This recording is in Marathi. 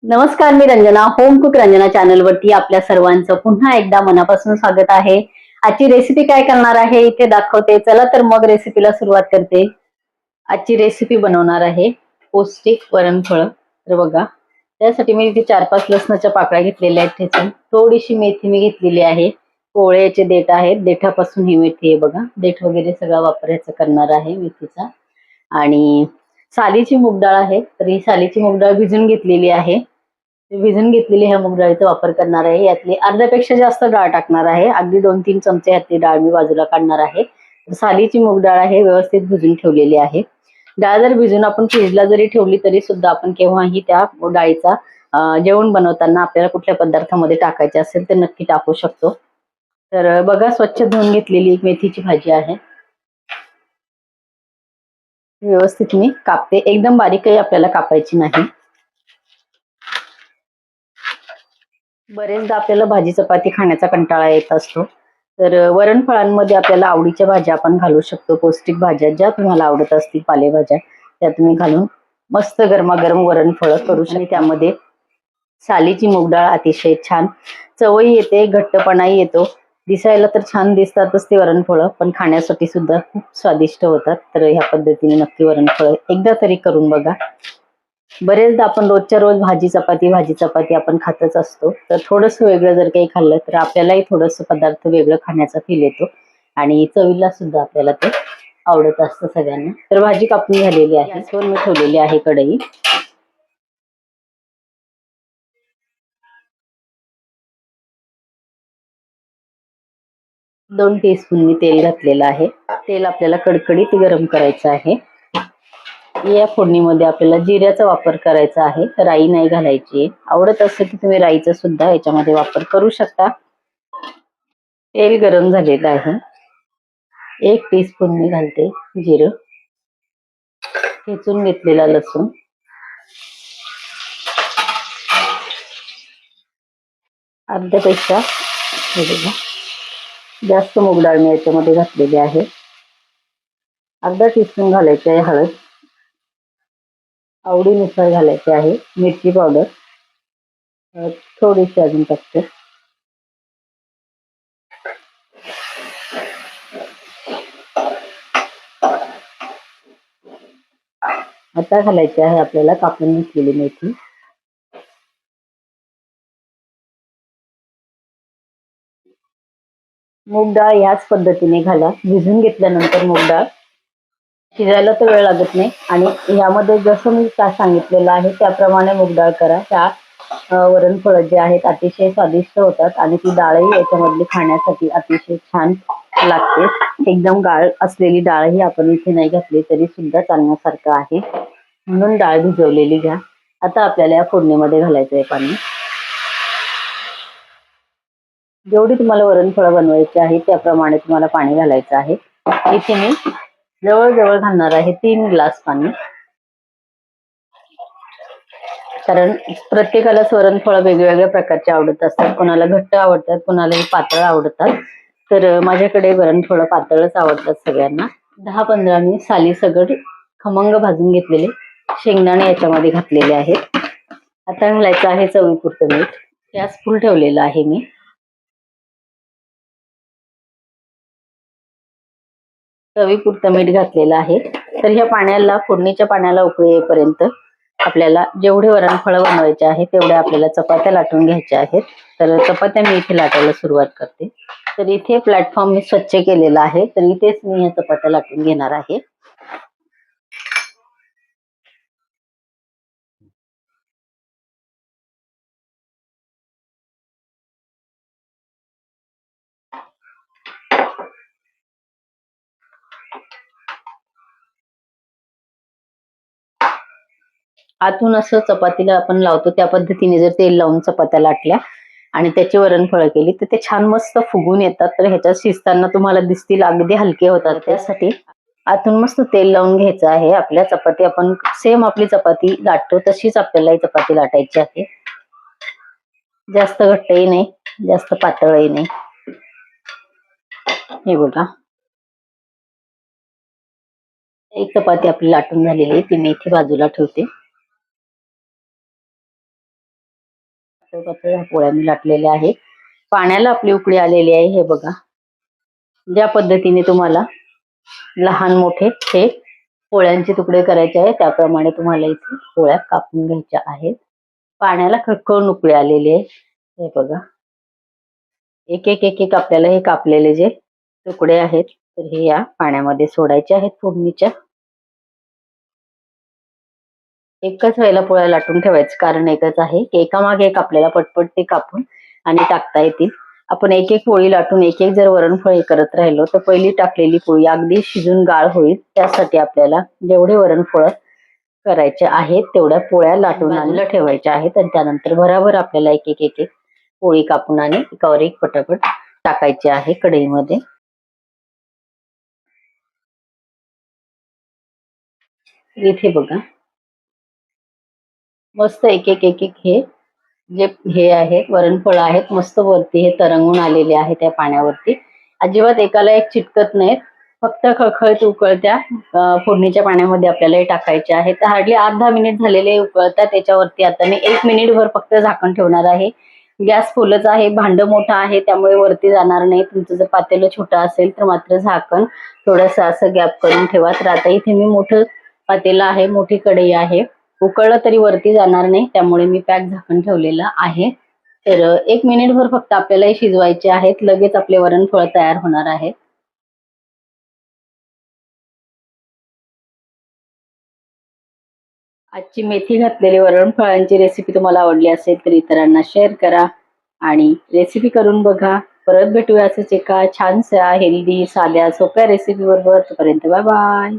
नमस्कार, मी Ranjana. Home cook Ranjana channel वरती आपल्या सर्वांचं पुन्हा एकदा मनापासून स्वागत आहे. आजची रेसिपी काय करणार आहे इथे दाखवते. चला तर मग रेसिपीला सुरुवात करते. आजची रेसिपी बनवणार आहे पौष्टिक वरणफळ. तर बघा, त्यासाठी मी इथे 4-5 लसणाच्या पाकळ्या घेतलेल्या आहेत ठेचून. थोडीशी मेथी मी घेतलेली आहे. कोवळ्याचे देठ आहेत. देठापासून ही मेथी आहे बघा. देठ वगैरे सगळा वापर याचा करणार आहे मेथीचा. आणि सालीची मूग डाळ आहे. तर ही सालीची मूग डाळ भिजून घेतलेली आहे. भिजून घेतलेली ह्या मूग डाळीचा वापर करणार आहे. यातली अर्ध्यापेक्षा जास्त डाळ टाकणार आहे. अगदी 2-3 चमचे यातली डाळ मी बाजूला काढणार आहे. सालीची मूग डाळ आहे, व्यवस्थित भिजून ठेवलेली आहे. डाळ जर भिजून आपण फ्रीजला जरी ठेवली तरी सुद्धा आपण केव्हाही त्या डाळीचा जेवण बनवताना आपल्याला कुठल्या पदार्थामध्ये टाकायचे असेल तर नक्की टाकू शकतो. तर बघा, स्वच्छ धुवून घेतलेली एक मेथीची भाजी आहे. व्यवस्थित मी कापते. एकदम बारीकही आपल्याला कापायची नाही. बरेचदा आपल्याला भाजी चपाती खाण्याचा कंटाळा येत असतो. तर वरणफळांमध्ये आपल्याला आवडीच्या भाज्या आपण घालू शकतो. पौष्टिक भाज्या ज्या तुम्हाला आवडत असतील, पालेभाज्या त्या तुम्ही घालून मस्त गरमागरम वरणफळ करू शकता. आणि त्यामध्ये सालीची मूग डाळ अतिशय छान चवही येते, घट्टपणाही येतो. दिसायला तर छान दिसतातच ते वरणफळ, पण खाण्यासाठी सुद्धा खूप स्वादिष्ट होतात. तर ह्या पद्धतीने नक्की वरणफळ एकदा तरी करून बघा. बरेचदा आपण रोजच्या रोज भाजी चपाती आपण खातच असतो. तर थोडंसं वेगळं जर काही खाल्लं तर आपल्यालाही थोडंसं पदार्थ वेगळं खाण्याचा फील येतो आणि चवीला सुद्धा आपल्याला ते आवडत असतं सगळ्यांना. तर भाजी कापून झालेली आहे. गॅसवर मी ठेवलेली आहे कढई. 2 टीस्पून मी तेल घातलेलं आहे. तेल आपल्याला कडकडीत गरम करायचं आहे. या फोडणीमध्ये आपल्याला जिऱ्याचा वापर करायचा आहे. राई नाही घालायची. आवडत असेल की तुम्ही राईचा सुद्धा याच्यामध्ये वापर करू शकता. तेल गरम झालेलं आहे. 1 टीस्पून मी घालते जिरं, ठेचून घेतलेला लसूण, अर्ध्यापेक्षा जास्त मूग डाळ मी याच्यामध्ये घातलेली आहे. अर्धा टीस्पून घालायचे आहे हळद, आवडीनुसार घालायचे आहे. मिरची पावडर थोडीशी अजून टाकते. आता घालायची आहे आपल्याला कापून घेतलेली मेथी. मूग डाळ याच पद्धतीने घाला. भिजून घेतल्यानंतर मूग डाळ शिजायला तर वेळ लागत नाही आणि यामध्ये जसं मी सांगितलेलं आहे त्याप्रमाणे मूग डाळ करा. त्या वरणफळं जे आहेत अतिशय स्वादिष्ट होतात आणि ती डाळही याच्यामधली खाण्यासाठी अतिशय छान लागते. एकदम गाळ असलेली डाळही आपण इथे नाही घातली तरी सुद्धा चालण्यासारखं आहे. म्हणून डाळ भिजवलेली घ्या. आता आपल्याला या फोडणीमध्ये घालायचं आहे पाणी. जेवढी तुम्हाला वरणफळं बनवायची आहे त्याप्रमाणे तुम्हाला पाणी घालायचं आहे. इथे मी जवळ घालणार आहे 3 ग्लास पाणी. कारण प्रत्येकालाच वरणफळं वेगवेगळ्या प्रकारचे आवडत असतात. कोणाला घट्ट आवडतात, कोणाला पातळ आवडतात. तर माझ्याकडे वरणफळं पातळच आवडतात सगळ्यांना. 10-15 मी सालीसकट खमंग भाजून घेतलेले शेंगदाणे याच्यामध्ये घातलेले आहेत. आता घालायचं आहे चवीपुरतं मीठ. गॅस फुल ठेवलेला आहे मी. चवीपुरतं मीठ घातलेलं आहे. तर ह्या पाण्याला, फोडणीच्या पाण्याला उकळी येईपर्यंत आपल्याला जेवढे वरणफळं बनवायचे आहे तेवढ्या आपल्याला चपात्या लाटून घ्यायच्या आहेत. तर चपात्या मी इथे लाटायला सुरुवात करते. तर इथे प्लॅटफॉर्म मी स्वच्छ केलेला आहे. तर इथेच मी ह्या चपात्या लाटून घेणार आहे. आतून असं चपातीला आपण लावतो त्या पद्धतीने जर तेल लावून चपात्या लाटल्या आणि त्याची वरणफळं केली तर ते छान मस्त फुगून येतात. तर ह्याच्यात शिजताना तुम्हाला दिसतील अगदी हलके होतात. त्यासाठी आतून मस्त तेल लावून घ्यायचं आहे. आपल्या चपाती आपण सेम आपली चपाती लाटतो तशीच आपल्याला ही चपाती लाटायची आहे. जास्त घट्टही नाही, जास्त पातळही नाही. हे बघा, एक चपाती आपली लाटून झालेली आहे. ती मी इथे बाजूला ठेवते. पातळ ह्या पोळ्या मी लाटलेल्या आहे. पाण्याला आपली उकळी आलेली आहे. हे बघा, ज्या पद्धतीने तुम्हाला लहान मोठे हे पोळ्यांचे तुकडे करायचे आहे त्याप्रमाणे तुम्हाला इथे पोळ्या कापून घ्यायच्या आहेत. पाण्याला खळखळून उकळी आलेली आहे. हे बघा, एक एक एक एक आपल्याला हे कापलेले जे तुकडे आहेत तर हे या पाण्यामध्ये सोडायचे आहेत फोडणीच्या. एकच वेळेला पोळ्या लाटून ठेवायचं कारण एकच आहे की एकामागे एक आपल्याला पटपट ते कापून आणि टाकता येतील. आपण एक एक पोळी लाटून एक एक जर वरणफळ करत राहिलो तर पहिली टाकलेली पोळी अगदी शिजून गाळ होईल. त्यासाठी आपल्याला जेवढे वरणफळ करायचे आहेत तेवढ्या पोळ्या लाटून बाजूला ठेवायच्या आहेत आणि त्यानंतर भराभर आपल्याला एक एक एक एक पोळी कापून आणि एकावर एक पटापट टाकायची आहे कढईमध्ये. इथे बघा, मस्त एक एक एक एक हे जे हे आहेत वरणफळ आहेत मस्त वरती हे तरंगून आलेले आहे त्या पाण्यावरती. अजिबात एकाला एक चिटकत नाहीत. फक्त खळखळीत उकळत्या फोडणीच्या पाण्यामध्ये आपल्याला हे टाकायचे आहे. तर हार्डली अर्धा मिनिट झालेले उकळतात. त्याच्यावरती आता मी 1 मिनिटभर फक्त झाकण ठेवणार आहे. गॅस फुलच आहे, भांड मोठं आहे त्यामुळे वरती जाणार नाही. तुमचं जर पातेलं छोटं असेल तर मात्र झाकण थोडंसं असं गॅप करून ठेवा. तर आता इथे मी मोठं पातेलं आहे, मोठी कढई आहे. उकळलं तरी वरती जाणार नाही त्यामुळे मी पॅक झाकण ठेवलेलं आहे. तर 1 मिनिटभर फक्त आपल्याला हे शिजवायचे आहेत. लगेच आपले वरणफळ तयार होणार आहे. आजची मेथी घातलेली वरणफळांची रेसिपी तुम्हाला आवडली असेल तर इतरांना शेअर करा आणि रेसिपी करून बघा. परत भेटूया असेच एका छानशा हेल्दी साध्या सोप्या रेसिपी बरोबर. तोपर्यंत बाय बाय.